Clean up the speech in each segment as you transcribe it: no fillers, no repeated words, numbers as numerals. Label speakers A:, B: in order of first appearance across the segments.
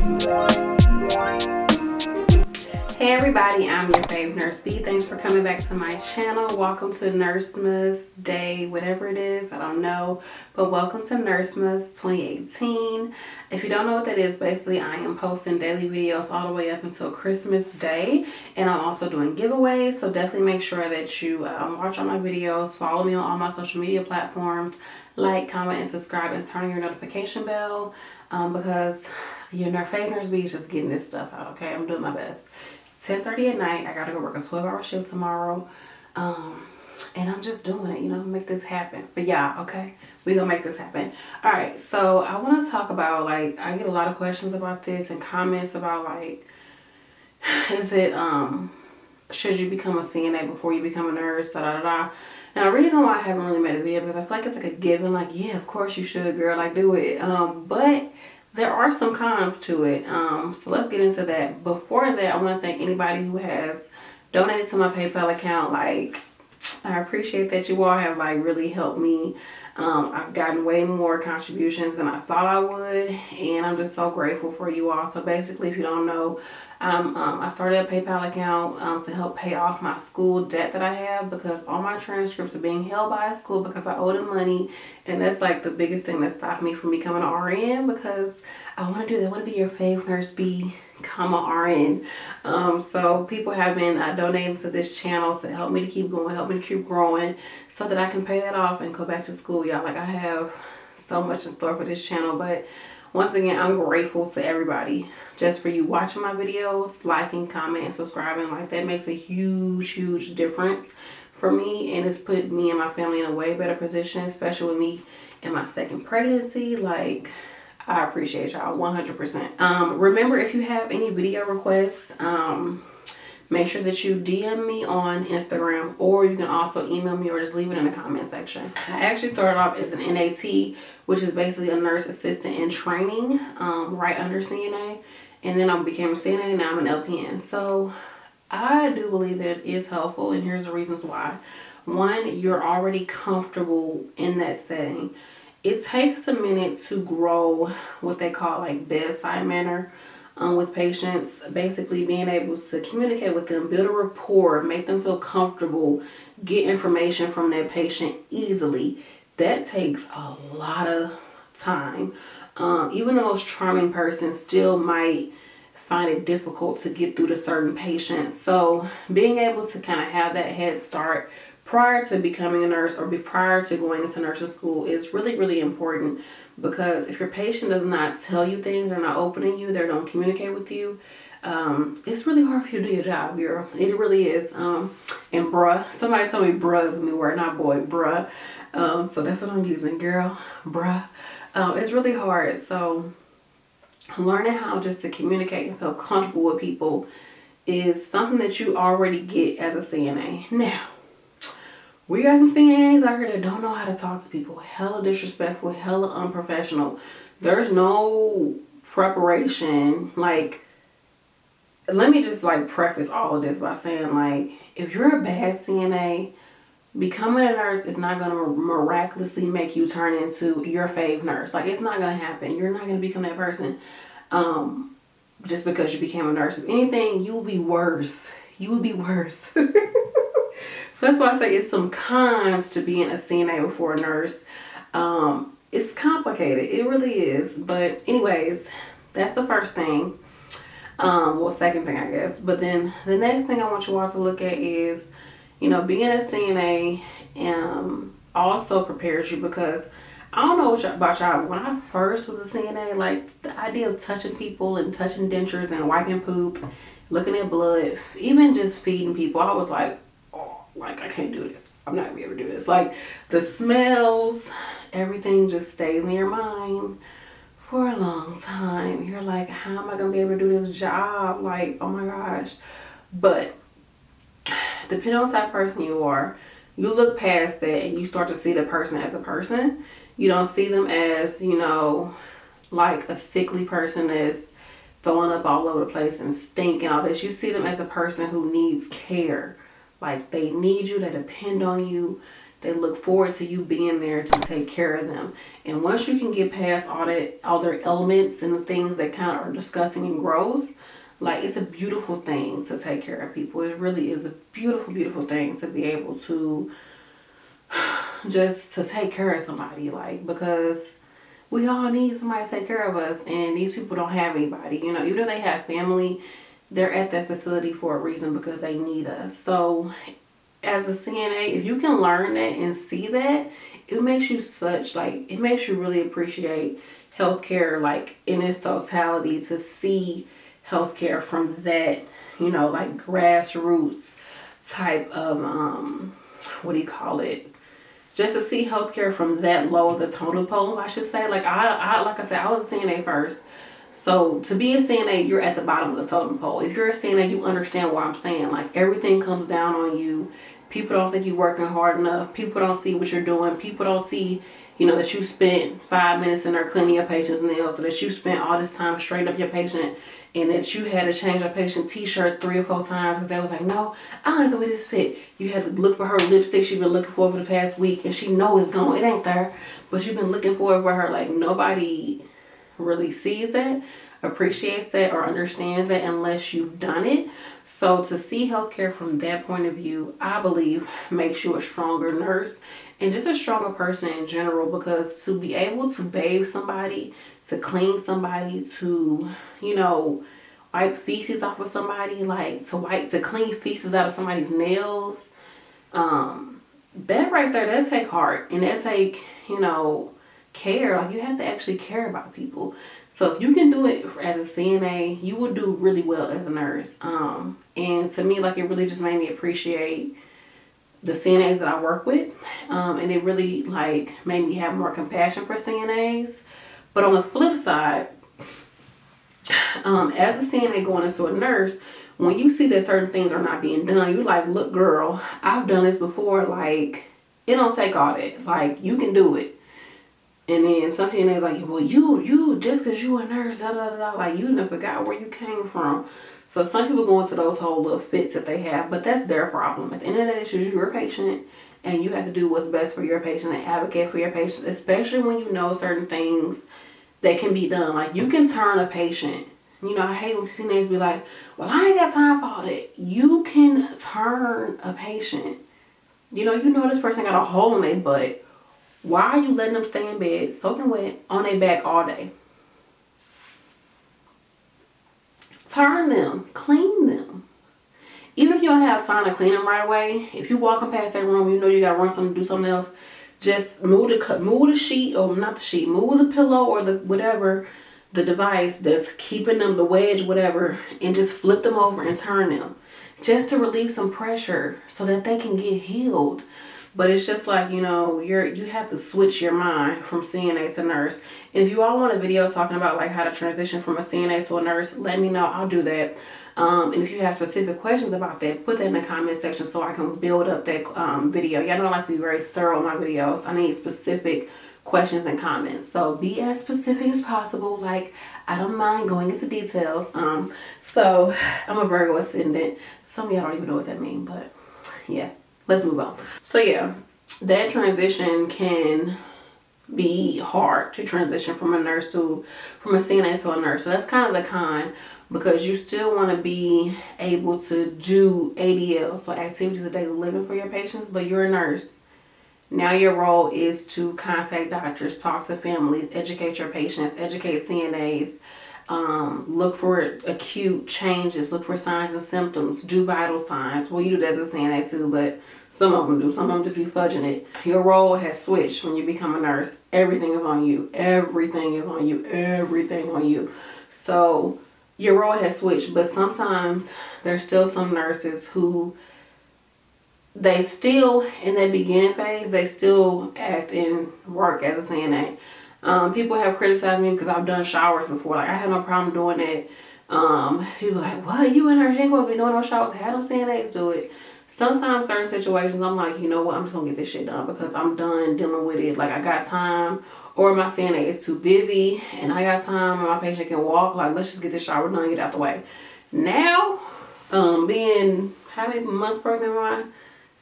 A: Hey everybody, I'm your fave Nurse B. Thanks for coming back to my channel. Welcome to Nursemas Day, whatever it is, I don't know. But welcome to Nursemas 2018. If you don't know what that is, basically I am posting daily videos all the way up until Christmas Day. And I'm also doing giveaways, so definitely make sure that you watch all my videos, follow me on all my social media platforms, like, comment, and subscribe, and turn on your notification bell because your fave Nurse B is just getting this stuff out, okay? I'm doing my best. 10:30 at night. I gotta go work a 12-hour shift tomorrow. And I'm just doing it, you know, make this happen for y'all, okay? We gonna make this happen. All right, so I want to talk about, like, I get a lot of questions about this and comments about, like, is it, should you become a CNA before you become a nurse, da da da. Now, the reason why I haven't really made a video, because I feel like it's like a given, like, yeah, of course you should, girl, like, do it. But there are some cons to it, so let's get into that. Before that, I want to thank anybody who has donated to my PayPal account. Like, I appreciate that you all have, like, really helped me. I've gotten way more contributions than I thought I would, and I'm just so grateful for you all. So basically, if you don't know, I started a PayPal account to help pay off my school debt that I have, because all my transcripts are being held by a school because I owe them money, and that's like the biggest thing that stopped me from becoming an RN, because I want to do that. I want to be your fave Nurse B, RN. So people have been donating to this channel to help me to keep going, help me to keep growing, so that I can pay that off and go back to school, y'all. Like, I have so much in store for this channel, but once again, I'm grateful to everybody just for you watching my videos, liking, commenting, subscribing. Like, that makes a huge difference for me, and it's put me and my family in a way better position, especially with me in my second pregnancy. Like, I appreciate y'all 100%. Remember, if you have any video requests, make sure that you DM me on Instagram, or you can also email me or just leave it in the comment section. I actually started off as an NAT, which is basically a nurse assistant in training, right under CNA. And then I became a CNA, and now I'm an LPN. So I do believe that it is helpful, and here's the reasons why. One, you're already comfortable in that setting. It takes a minute to grow what they call, like, bedside manner with patients. Basically being able to communicate with them, build a rapport, make them feel comfortable, get information from that patient easily. That takes a lot of time. Even the most charming person still might find it difficult to get through to certain patients. So being able to kind of have that head start prior to becoming a nurse, or prior to going into nursing school, is really important. Because if your patient does not tell you things, they're not opening you, they don't communicate with you, it's really hard for you to do your job, girl. It really is. And bruh, somebody told me bruh is a new word, not boy, bruh. So that's what I'm using, girl, bruh. It's really hard. So learning how just to communicate and feel comfortable with people is something that you already get as a CNA. Now, we got some CNAs out here that don't know how to talk to people. Hella disrespectful, hella unprofessional. There's no preparation. Like, let me just, like, preface all of this by saying, like, if you're a bad CNA, becoming a nurse is not going to miraculously make you turn into your fave nurse. Like, it's not going to happen. You're not going to become that person just because you became a nurse. If anything, you will be worse. You will be worse. So that's why I say it's some cons to being a CNA before a nurse. It's complicated. It really is. But anyways, that's the first thing. Well, second thing, I guess. But then the next thing I want you all to look at is, you know, being a CNA also prepares you, because I don't know about y'all, but when I first was a CNA, like, the idea of touching people and touching dentures and wiping poop, looking at blood, even just feeding people, I was like, like, I can't do this. I'm not gonna be able to do this. Like, the smells, everything just stays in your mind for a long time. You're like, how am I gonna be able to do this job? Like, oh my gosh. But depending on the type of person you are, you look past that and you start to see the person as a person. You don't see them as, you know, like a sickly person that's throwing up all over the place and stinking all this. You see them as a person who needs care. Like, they need you, they depend on you, They look forward to you being there to take care of them. And once you can get past all their elements and the things that kind of are disgusting and gross, like, it's a beautiful thing to take care of people. It really is a beautiful, beautiful thing to be able to just to take care of somebody, like, because we all need somebody to take care of us, and these people don't have anybody, you know. Even if they have family, they're at that facility for a reason, because they need us. So as a CNA, if you can learn that and see that, it makes you it makes you really appreciate healthcare, like, in its totality, to see healthcare from that, you know, like, grassroots type of, what do you call it? Just to see healthcare from that low of the totem pole, I should say. Like I said, I was a CNA first. So to be a CNA, you're at the bottom of the totem pole. If you're a CNA, you understand what I'm saying. Like, everything comes down on you. People don't think you're working hard enough. People don't see what you're doing. People don't see, you know, that you spent 5 minutes in there cleaning your patient's nails, or that you spent all this time straightening up your patient, and that you had to change your patient t-shirt 3 or 4 times because they was like, no, I don't like the way this fit. You had to look for her lipstick she's been looking for the past week, and she know it's gone. It ain't there, but you've been looking for it for her. Like, nobody really sees that, appreciates that, or understands that unless you've done it. So to see healthcare from that point of view, I believe, makes you a stronger nurse and just a stronger person in general, because to be able to bathe somebody, to clean somebody, to, you know, wipe feces off of somebody, like to clean feces out of somebody's nails, that right there, that take heart, and that take, you know, care. Like, you have to actually care about people. So if you can do it as a CNA, you will do really well as a nurse. And to me, like, it really just made me appreciate the CNAs that I work with. And it really, like, made me have more compassion for CNAs. But on the flip side, as a CNA going into a nurse, when you see that certain things are not being done, you're like, look, girl, I've done this before. Like, it don't take all that. Like, you can do it. And then some CNA's like, well, you just because you a nurse, da, da, da, da, like, you never forgot where you came from. So some people go into those whole little fits that they have, but that's their problem. At the end of the day, it's just your patient, and you have to do what's best for your patient and advocate for your patient, especially when you know certain things that can be done. Like, you can turn a patient. You know, I hate when CNAs be like, well, I ain't got time for all that. You can turn a patient. You know this person got a hole in their butt. Why are you letting them stay in bed, soaking wet, on their back all day? Turn them. Clean them. Even if you don't have time to clean them right away, if you're walking past that room, you know you got to run something, do something else, just move the sheet, or not the sheet, move the pillow or the whatever, the device that's keeping them, the wedge, whatever, and just flip them over and turn them. Just to relieve some pressure so that they can get healed. But it's just like, you know, you have to switch your mind from CNA to nurse. And if you all want a video talking about, like, how to transition from a CNA to a nurse, let me know. I'll do that. And if you have specific questions about that, put that in the comment section so I can build up that video. Y'all know I like to be very thorough in my videos. I need specific questions and comments. So be as specific as possible. Like, I don't mind going into details. So I'm a Virgo ascendant. Some of y'all don't even know what that means, but yeah. Let's move on. So yeah, that transition can be hard to transition from a CNA to a nurse. So that's kind of the con, because you still want to be able to do ADL, so activities of daily living, for your patients, but you're a nurse. Now your role is to contact doctors, talk to families, educate your patients, educate CNAs, look for acute changes, look for signs and symptoms, do vital signs. Well, you do that as a CNA too, but some of them do. Some of them just be fudging it. Your role has switched when you become a nurse. Everything is on you. Everything is on you. Everything on you. So your role has switched, but sometimes there's still some nurses who, they still, in that beginning phase, they still act and work as a CNA. People have criticized me because I've done showers before. Like, I have no problem doing that. People are like, what? You a nurse? You ain't supposed to be doing no showers. Have them CNAs do it. Sometimes certain situations, I'm like, you know what? I'm just going to get this shit done because I'm done dealing with it. Like, I got time. Or my CNA is too busy and I got time and my patient can walk. Like, let's just get this shower done and get out the way. Now, being, how many months pregnant am I?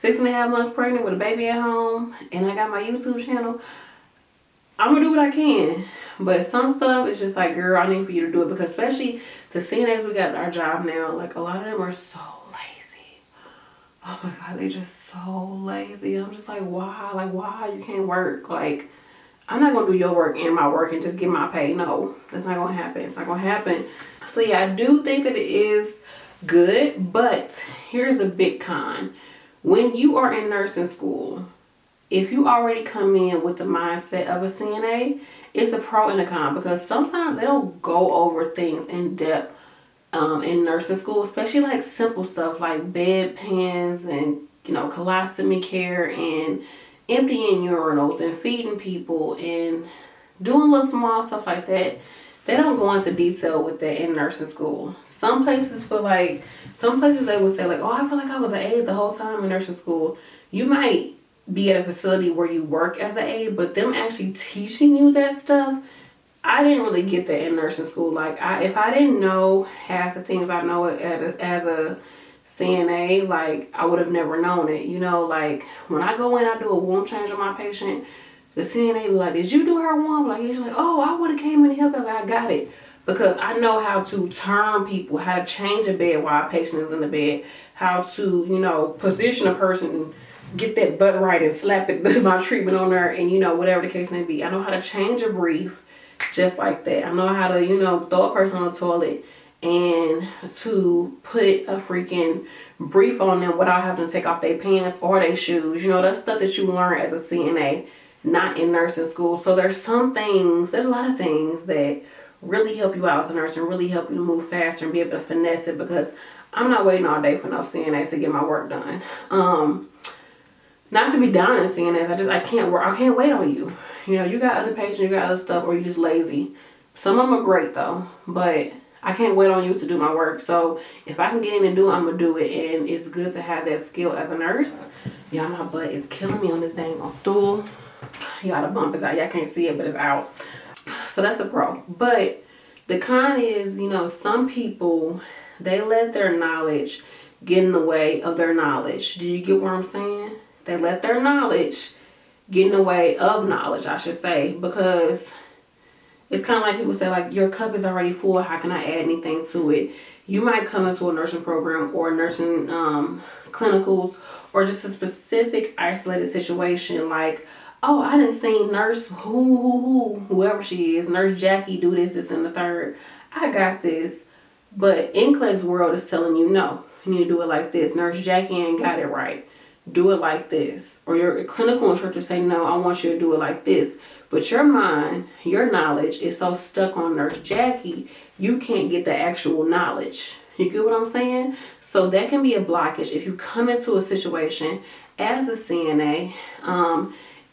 A: 6.5 months pregnant with a baby at home, and I got my YouTube channel, I'm gonna do what I can. But some stuff is just like, girl, I need for you to do it, because especially the CNAs we got at our job now, like a lot of them are so lazy. Oh my God, they just so lazy. I'm just like, why? Like, why you can't work? Like, I'm not gonna do your work and my work and just get my pay. No, that's not gonna happen. It's not gonna happen. So yeah, I do think that it is good, but here's the big con. When you are in nursing school, if you already come in with the mindset of a CNA, it's a pro and a con, because sometimes they don't go over things in depth in nursing school, especially like simple stuff like bedpans and, you know, colostomy care and emptying urinals and feeding people and doing little small stuff like that. They don't go into detail with that in nursing school. Some places feel like, some places they would say like, oh, I feel like I was an aide the whole time in nursing school. You might be at a facility where you work as an aide, but them actually teaching you that stuff, I didn't really get that in nursing school. Like, if I didn't know half the things I know as a CNA, like, I would have never known it. You know, like, when I go in, I do a wound change on my patient, the CNA be like, did you do her wound? Like, she's like, oh, I would have came in and helped her. Like, I got it. Because I know how to turn people, how to change a bed while a patient is in the bed, how to, you know, position a person, get that butt right and slap my treatment on her, and, you know, whatever the case may be. I know how to change a brief just like that. I know how to, you know, throw a person on the toilet and to put a freaking brief on them without having to take off their pants or their shoes. You know, that's stuff that you learn as a CNA, not in nursing school. So there's some things, there's a lot of things that really help you out as a nurse and really help you to move faster and be able to finesse it, because I'm not waiting all day for no CNA to get my work done. Not to be down in CNAs, I can't work. I can't wait on you. You know, you got other patients, you got other stuff, or you just lazy. Some of them are great though, but I can't wait on you to do my work. So if I can get in and do it, I'm gonna do it. And it's good to have that skill as a nurse. Y'all, my butt is killing me on this dang on stool. Y'all, the bump is out. Y'all can't see it, but it's out. So that's a pro. But the con is, you know, some people, they let their knowledge get in the way of their knowledge. Do you get what I'm saying? They let their knowledge get in the way of knowledge, I should say, because it's kind of like people say, like, your cup is already full. How can I add anything to it? You might come into a nursing program or nursing clinicals, or just a specific isolated situation like, oh, I didn't see nurse whoever she is, Nurse Jackie, do this, and the third. I got this. But NCLEX world is telling you, no, you need to do it like this. Nurse Jackie ain't got it right. Do it like this. Or your clinical instructor say, no, I want you to do it like this. But your mind, your knowledge is so stuck on Nurse Jackie, you can't get the actual knowledge. You get what I'm saying? So that can be a blockage if you come into a situation as a CNA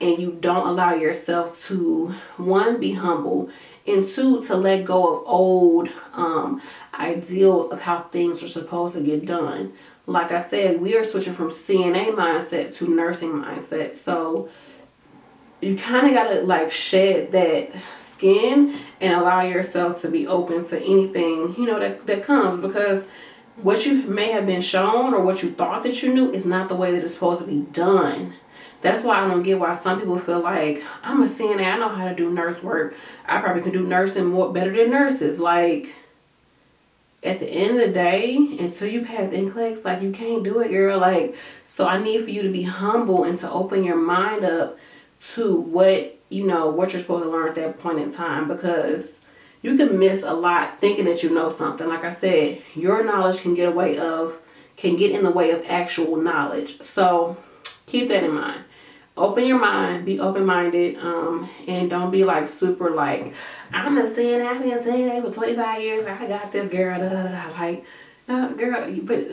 A: and you don't allow yourself to, one, be humble, and two, to let go of old ideals of how things are supposed to get done. Like I said, we are switching from CNA mindset to nursing mindset. So you kind of got to like shed that skin and allow yourself to be open to anything, you know, that comes, because what you may have been shown or what you thought that you knew is not the way that it's supposed to be done. That's why I don't get why some people feel like, I'm a CNA, I know how to do nurse work. I probably can do nursing better than nurses. Like, at the end of the day, until you pass NCLEX, like, you can't do it, girl. Like, so I need for you to be humble and to open your mind up to what, you know, what you're supposed to learn at that point in time, because you can miss a lot thinking that you know something. Like I said, your knowledge can get in the way of actual knowledge. So keep that in mind. Open your mind, be open-minded, and don't be like super like, I'm a CNA, I've been a CNA for 25 years, I got this, girl, da, da, da, da. Like, no, girl, but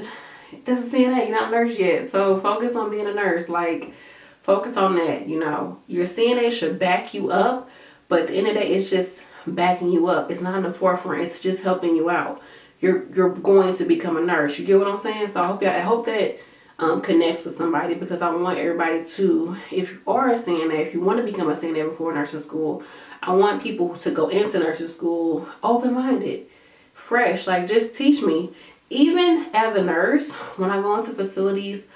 A: that's a CNA, you're not a nurse yet. So focus on being a nurse. Like, focus on that, you know. Your CNA should back you up, but at the end of the day, it's just backing you up. It's not in the forefront, it's just helping you out. You're going to become a nurse. You get what I'm saying? So I hope that connects with somebody, because I want everybody to, if you are a CNA, if you want to become a CNA before nursing school, I want people to go into nursing school open-minded, fresh. Like, just teach me. Even as a nurse, when I go into facilities,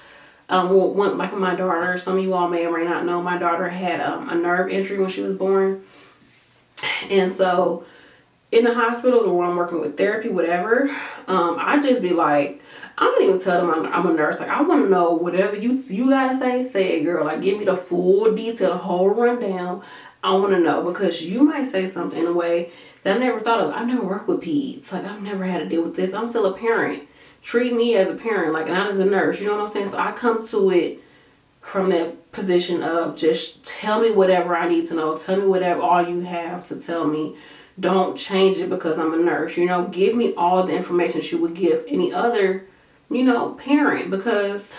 A: well, one, like my daughter, some of you all may or may not know, my daughter had a nerve injury when she was born. And so in the hospital or when I'm working with therapy, whatever, I just be like, I don't even tell them I'm a nurse. Like, I want to know whatever you gotta say it, girl. Like, give me the full detail, the whole rundown. I want to know, because you might say something in a way that I never thought of. I've never worked with peds. Like, I've never had to deal with this. I'm still a parent. Treat me as a parent, like, not as a nurse. You know what I'm saying? So I come to it from that position of just tell me whatever I need to know. Tell me whatever, all you have to tell me. Don't change it because I'm a nurse. You know, give me all the information you would give any other, you know, parent. Because,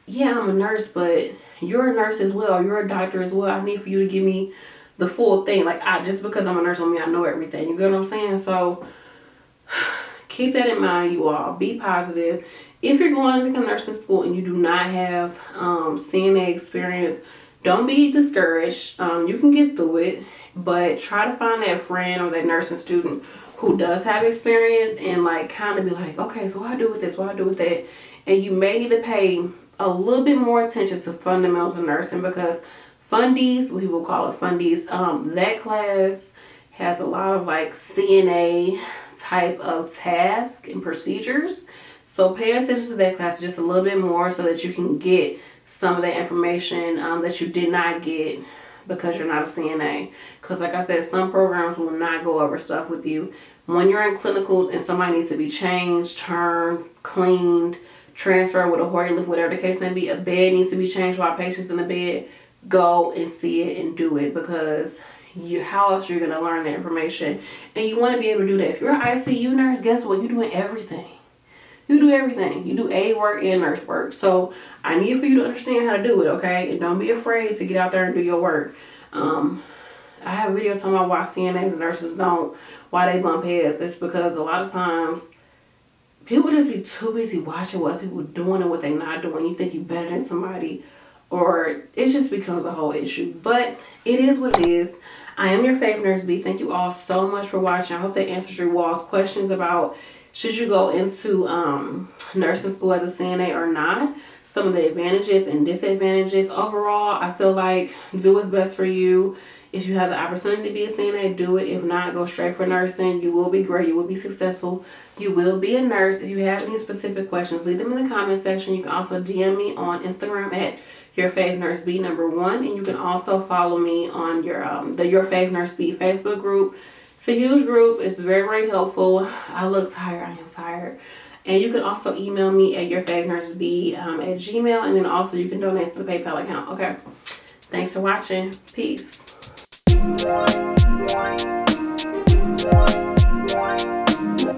A: yeah, I'm a nurse, but you're a nurse as well. You're a doctor as well. I need for you to give me the full thing. Like, just because I'm a nurse don't mean I know everything. You get what I'm saying? So keep that in mind, you all. Be positive. If you're going to nursing school and you do not have CNA experience, don't be discouraged. You can get through it, but try to find that friend or that nursing student who does have experience and like kind of be like, okay, so what I do with this, what I do with that. And you may need to pay a little bit more attention to fundamentals of nursing, because fundies, we will call it fundies, that class has a lot of like CNA type of tasks and procedures. So pay attention to that class just a little bit more so that you can get some of that information that you did not get because you're not a CNA. Because like I said, some programs will not go over stuff with you. When you're in clinicals and somebody needs to be changed, turned, cleaned, transferred with a Hoyer lift, whatever the case may be, a bed needs to be changed while a patient's in the bed, go and see it and do it, because how else are you going to learn the information? And you want to be able to do that. If you're an ICU nurse, guess what? You're doing everything. You do everything. You do aide work and nurse work. So I need for you to understand how to do it, okay? And don't be afraid to get out there and do your work. I have a video talking about why CNAs and nurses don't, why they bump heads. It's because a lot of times people just be too busy watching what people are doing and what they're not doing. You think you're better than somebody, or it just becomes a whole issue. But it is what it is. I am your fave nurse B. Thank you all so much for watching. I hope that answers your all's questions about should you go into nursing school as a CNA or not. Some of the advantages and disadvantages. Overall, I feel like do what's best for you. If you have the opportunity to be a CNA, do it. If not, go straight for nursing. You will be great. You will be successful. You will be a nurse. If you have any specific questions, leave them in the comment section. You can also DM me on Instagram at YourFavNurseB #1. And you can also follow me on the YourFavNurseB Facebook group. It's a huge group. It's very, very helpful. I look tired. I am tired. And you can also email me at YourFavNurseB at Gmail. And then also you can donate to the PayPal account. Okay. Thanks for watching. Peace.